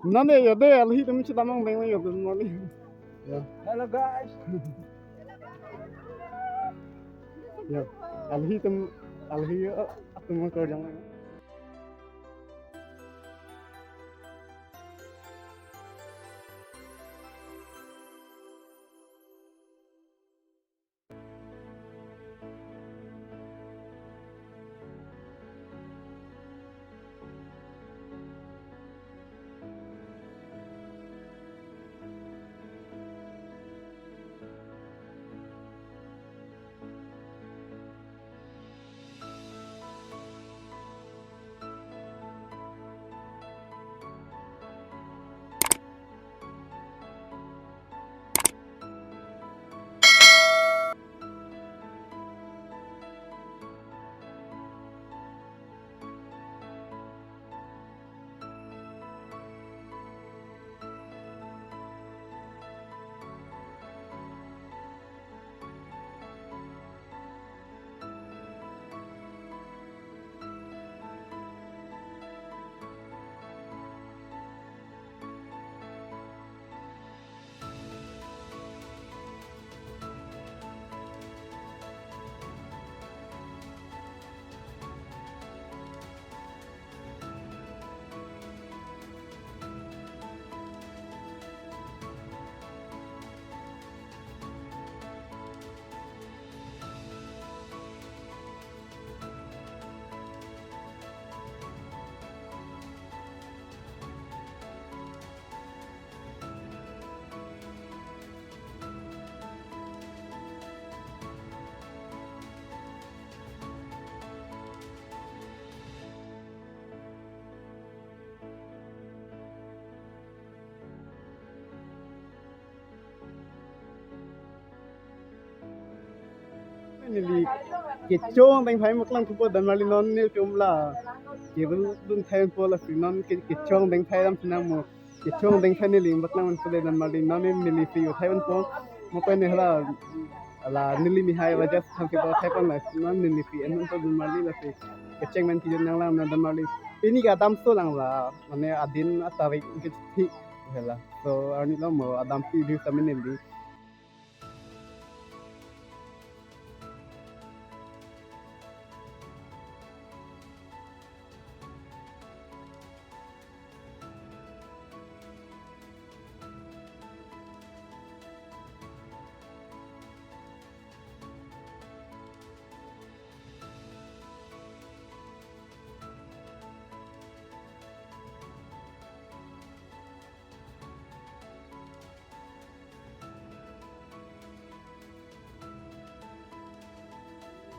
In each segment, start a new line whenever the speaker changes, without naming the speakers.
None of the I'll hit them to the mountain of the morning. Yeah,
Hello guys.
yeah. I'll hit them. I'll hit up the mountain. Nên cái chỗ đánh phải một lần cũng có đàn mali non như chúng là cái vẫn thay por là non cái chỗ đánh phải làm sao mà cái chỗ đánh phải nên một lần cũng có đàn mali non nên mình phải thay por một cái này là nili mihai là just thằng cái thay por là non nên phải anh không có đàn mali là phải cái check man thì chúng làm đàn mali ini cái adam số lang là মানে adin atari cái thi là so anh nó mà adam phi đi sao mình đi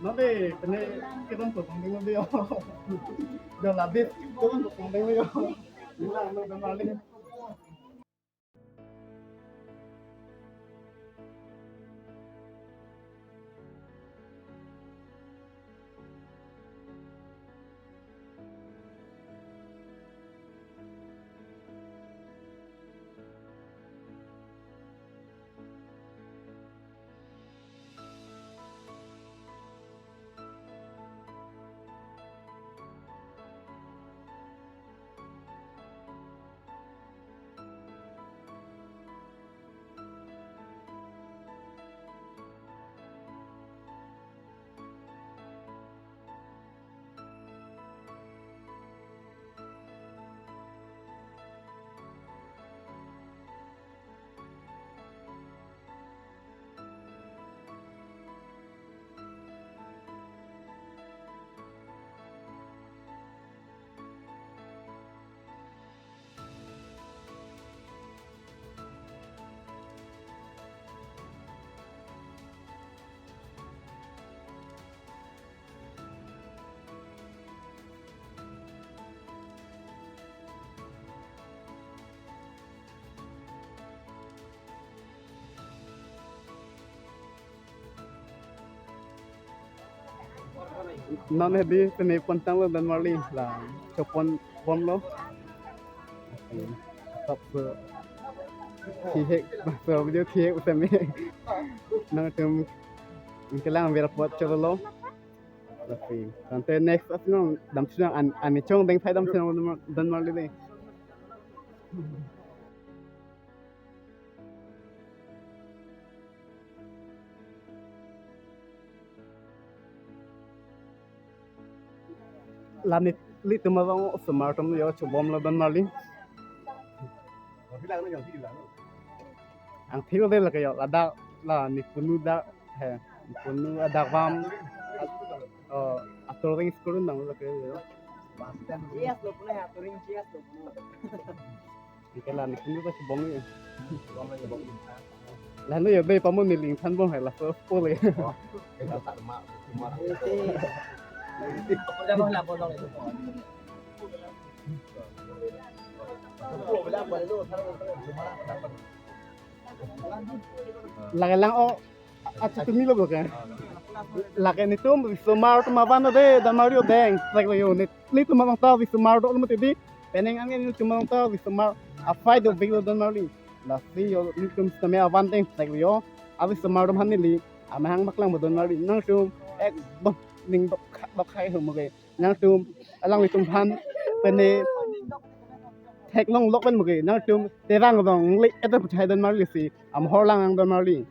nó về cái đông của công ty nó đi giờ là biết cái đông của công ty nó đi làm nó làm lên non heavy penai pantang lo dan marli là chopon pom lo top thi hệ so video thi hệ của mình nó tem cái lang việc buat cho lo tapi nanti next nó đam sunang an chong deng phai đam sunang dan marli đây Làm li tụi mà vong smart trong yo chụp bom là đơn mà linh ang thiếu đây là cái là đã là ni punu đã hè punu ada vam atau ring sekolah nang là cái yo
Yes, lo pun ya, touring yes lo pun.
cái là ni punu có chụp bom ấy là nó giờ đây có một ni linh thân bom hay là first pole ấy
Udah mau lapor dong itu.
là cái lang o tụi mình lo cái là cái này tụi mình smart mà van đây dan Mario đen like là yo ni tụi mình tao vì smart đó mà tụi peneng ang ni tụi mình tao vì smart a fight the video dan Mario là si yo ni tụi mình avan đen like là yo a vì smart mà hắn ni a mà hang maklang mà dan Mario nang tụi ek bok ning bok khai hum cái nang tụi alang ni tụi han pene thek long lok ben mugi nang tum te rang dong li eta puthai dan marli si am horlang ang dan marli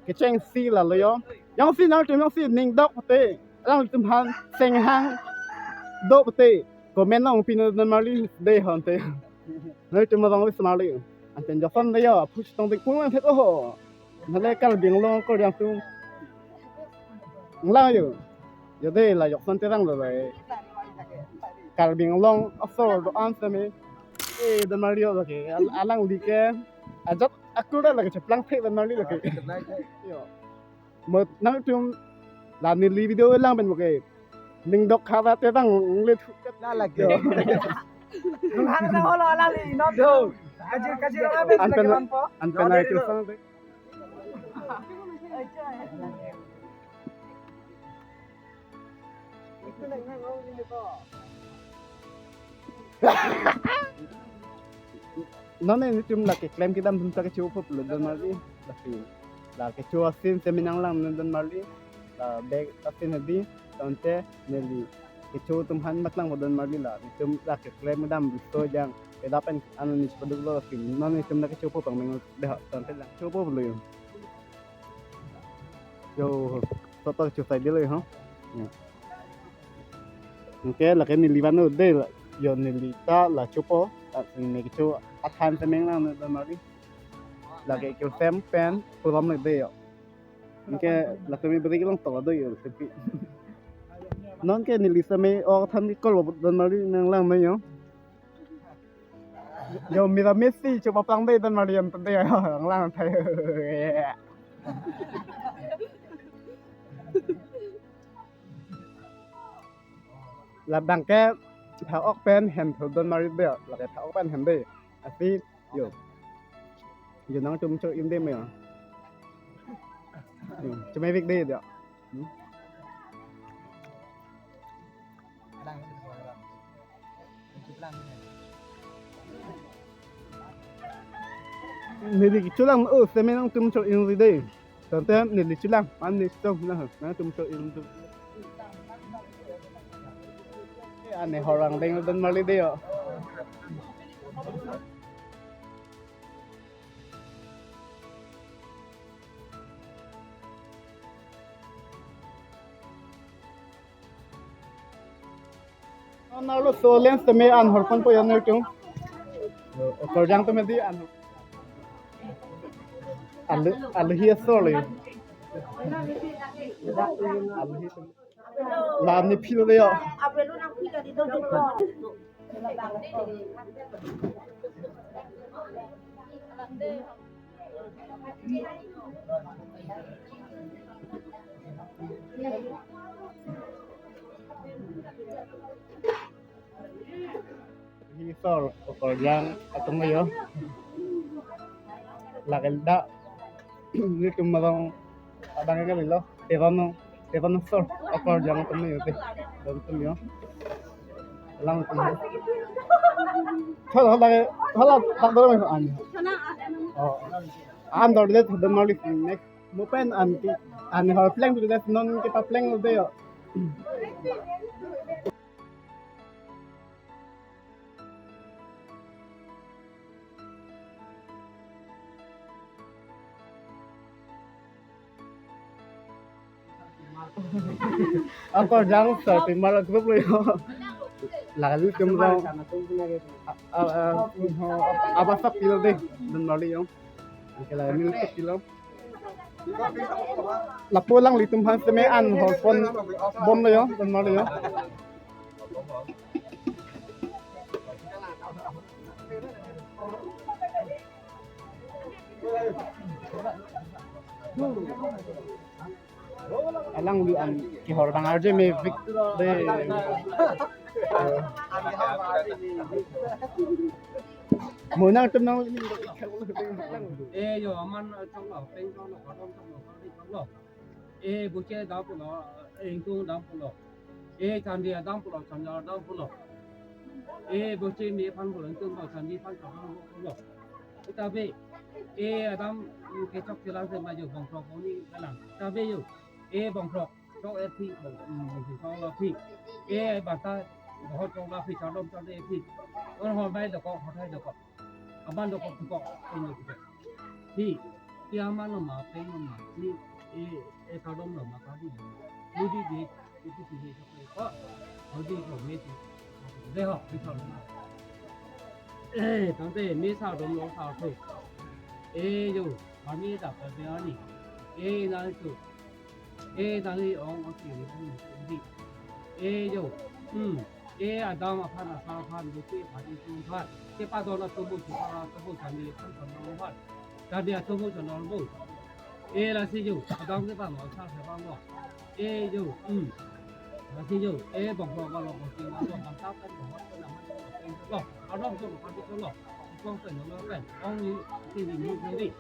ke cheng si la lo yo yang si nang tum yang si ning dok pate lang tum han seng hang do pate ko men nong pin dan marli de han te nang tum dong si marli an ten jo fan de yo push tong de kun phet o na le kal bing long ko yang tum lang yo de la yok fan te rang lo le kal bing long asor do an se me dan Mario lagi alang di ke ajak aku dah lagi ceplang pek dan Mario lagi yo một nang chung làm nên video lang bên một cái mình đọc khá là tệ tăng lên
Lah lagi. Nunghan na holo ala li no do. Kaji lang abet lagi lampo.
an penai tu sang tu
Itu nak ngau ni ko.
nó này chung là cái claim kita bentuk cái cukup loh dan Mario là cái chua asin seminang lang dan Mario là bag asin hadi tonte neli cái chua tumhan maklang mo dan Mario là tum là cái claim dam bisto jang cái dapat anu ni sepadu lo asin nó này chung là cái cukup pang mengot dah tonte lang cukup lo yo toto chua sai dia lo ha okay là cái nili vano đây là yo nili ta là cukup ini kicu akan semeng lang dan Mario lagi kicu sempen pulam lagi deh yo mungkin lah kami beri kilang tahu deh yo tapi non ke ni lisa me or tham ni kol dan Mario nang lang me yo yo mira Messi coba plang deh dan Mario yang penting yo lang thai là đằng cái tháo ốc pen hèn thầu đơn Mario bẹo là cái tháo ốc pen hèn đây à phi yo yo nang chung cho im đêm mày cho mấy việc đi được
Lang. Lang.
nili kicu lang xem nang chung cho im gì đây tonte nili kicu lang an ni stop nah nang chung cho im tu aneh orang dengan dan Mario deh yo nó lo so lens teme an horpon po yan chung ko jang teme di an hi so le làm ni phi le yo
Apelo nang pika dito dito.
hi so ko jang atong yo là cái đó như chúng mà đang cái gì lo te van so ko jang atong yo te dan tum yo lang tum thôi thôi tak đó mà anh an đó đấy dan Mario next mo pen an har plan to that non kita plan de yo Ako jang sa timal group lo yo. Lalu kumrong apa sak kilo deh dan mali yo. Kala mil kilo. Lapo lang litum han sa may an hol pon bom lo yo dan mali yo. Alang di an kihor bang arje me vic de munang tum nang
ê rồi ông ăn trong lò bên trong lò có trong lò có đi trong lò ê bữa chơi đau của nó ê tôi đau của nó ê thằng đi đau của nó thằng nhỏ đau của nó ê bữa chơi mi phan của nó tôi bảo thằng đi phan của nó ta về ê đam cái chọc cái làm gì mà giờ bỏng phọc như cái làm ta về rồi ê bỏng phọc trong ép thì bỏng thì trong lò thì ê bà ta họ trong lò thì cháu đông trong ép thì họ bay được họ thay được aban do ko ko eno ko ti ti ama no ma pe no ma ti e ka dom no ma ka di ni di ti ti ko ho di ko me ti de ho ti ko tang te me sa dom lo sa so yo ma mi da pa de ani na so na ni ong o ti ni di yo adam apa na sa phan du ti pha di tu pha cái ba đó là tôi muốn chúng ta tôi muốn làm gì không cần nó hết, cái này tôi muốn cho nó luôn, là gì chứ, đang cái bằng nó sao phải bằng nó, chứ, là gì chứ, bằng nó bằng tiền nó bằng tao cái nó cái làm ăn nó, ở đó tôi nó cái nó, không phải nó cái, ông như cái gì như thế đi,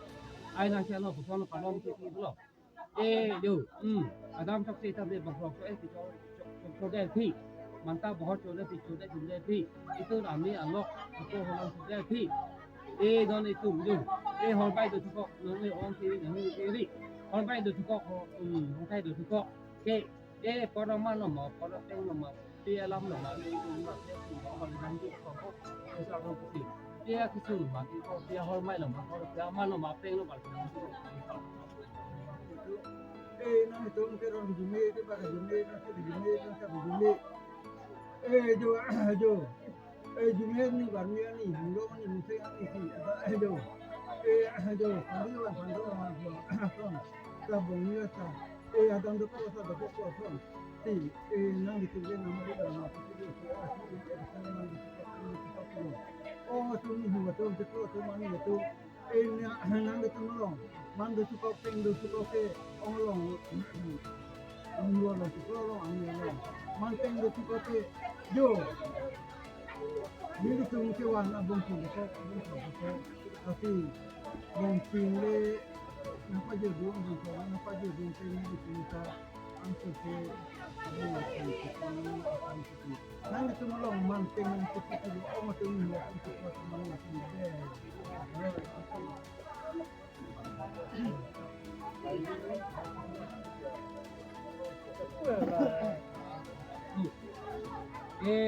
ai làm sao nó cũng cho nó bằng nó cái gì đó, chứ, adam trong cái tham gia bằng nó cái thì cho đen thì mantap बहुत चौदह थी चौदह चुनने थी itu nami Allah itu orang sudah थी don itu जो hon bay được thuộc nó on thì nó đi hon bay được thuộc không thay được thuộc cái có đâu mà nó mà có đâu tên nó mà kia lắm nó mà đi cũng mà cái nó còn đang đi còn có cái sao đâu có gì kia cái sự mà cái có kia hon bay nó mà có cái mà nó mà tên nó bảo nó
nó thì tôi cái rồi dùng cái bà dùng nó sẽ dùng nó dùng ni barmi ni bulo ni musai ni ki kami wan pando ma kon ta bongi ta adam do ko sa do ko kon ti nang di tuge na mari da ma ti tu ni huwa to to mani to nang do to long man do ko peng do ko ke ong long ong lo to long ang lo man peng do ko ke yo ini tu mungkin warna bongsu ko tapi bongsu le napa je dong bongsu napa je dong ke ni di kita angkat ke nang itu malam manteng untuk itu orang tu ni untuk malam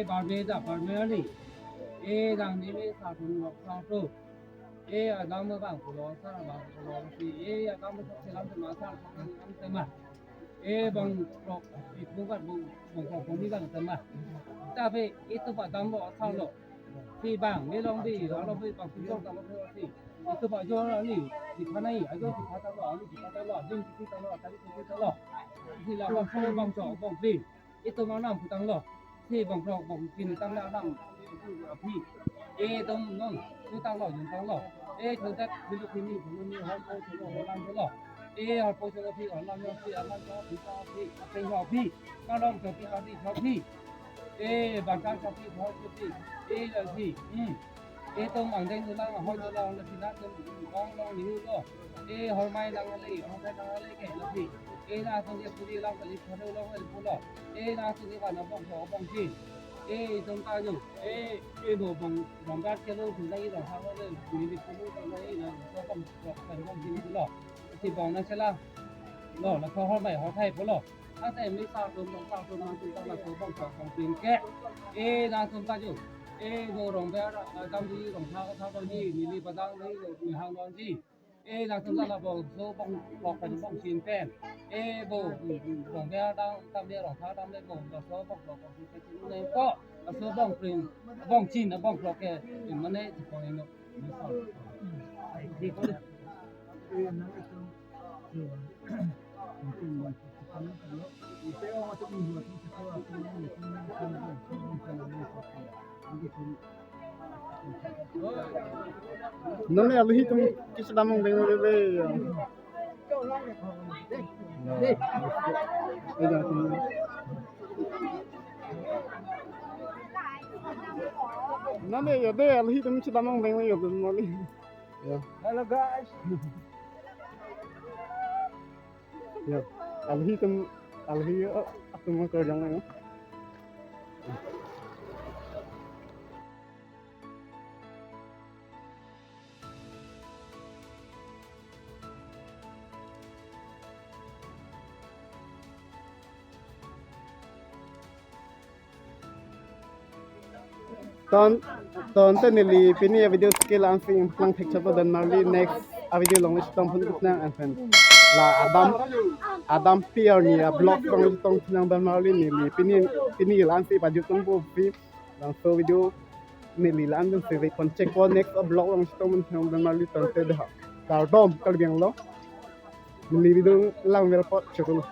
bảo vệ đã bảo vệ đi rằng đi với sao thùng ngọc sao tu ở đâu mà bảo của nó sao bảo của nó thì ở đâu mà sẽ làm cho nó sao làm thế mà bằng rọc thì cũng vẫn bằng không đi bằng thế mà ta về ít tôi bảo đóng bỏ sao rồi thì bảng với long đi đó là với bằng chúng tôi làm thì tôi bảo cho nó đi thì cái này ở chỗ thì phải tao bỏ thì phải tao bỏ nhưng thì tao bỏ tao bỏ thì là bằng không bằng trọ bằng gì ít tôi nói làm của tao bỏ thì bằng trọ bằng tiền tao đã làm thì tông non tôi tao bỏ dùng tao bỏ thời tiết ví dụ như mình họ có chúng nó làm thế bỏ họ có cho thì họ làm cho thì cái họ thì tao đông cho cái họ đi họ thì bản thân cho thì họ thì là gì tông bằng tên là họ cho là thì nó con nó nhiều đó họ may đang lấy họ đang lấy cái là gì là tôi đi làm cái gì đâu đâu phải là là tôi đi vào nó bằng gì chúng ta dùng đồ bằng bát cái đâu thì đây là sao nó lên vì việc cũng đây là có bằng gì nữa lọ thì bằng nó sẽ là lọ là họ phải họ thay với lọถ้าแต่ไม่ทราบตรงทราบตรงนั้นchúng ta là có bằngของtiền kẽ là chúng ta dùng đồ rồng bé đâm đi rồng thao thao đâu gì mình đi vào đang đấy người hàng non gì là chúng ta là bầu số bông bọc thành bông chín pen bầu bông đeo đang tam đeo rong tháo tam đeo bông là số bông bọc chín cái chúng này có là số bông prin bông chín là bông bọc cái thì mình này thì còn nó thì có
Nón này alhi tum kis damong beng le le. Ida tum. Nón này ya de alhi tum kis damong beng le yo tum mali. Ya.
Hello guys.
Ya. Alhi tum ko jang le. Ton nili pini video skill answering plang picture to dan marli next a video long list tong phun nang an fen la Adam Pier ni a blog tong nang dan marli nili pini lan si baju tong bo fi lang so video nili lan dun se kon check ko next a blog long tong nang dan marli tong te da kal dom kal biang lo nili video lang ver pot chukul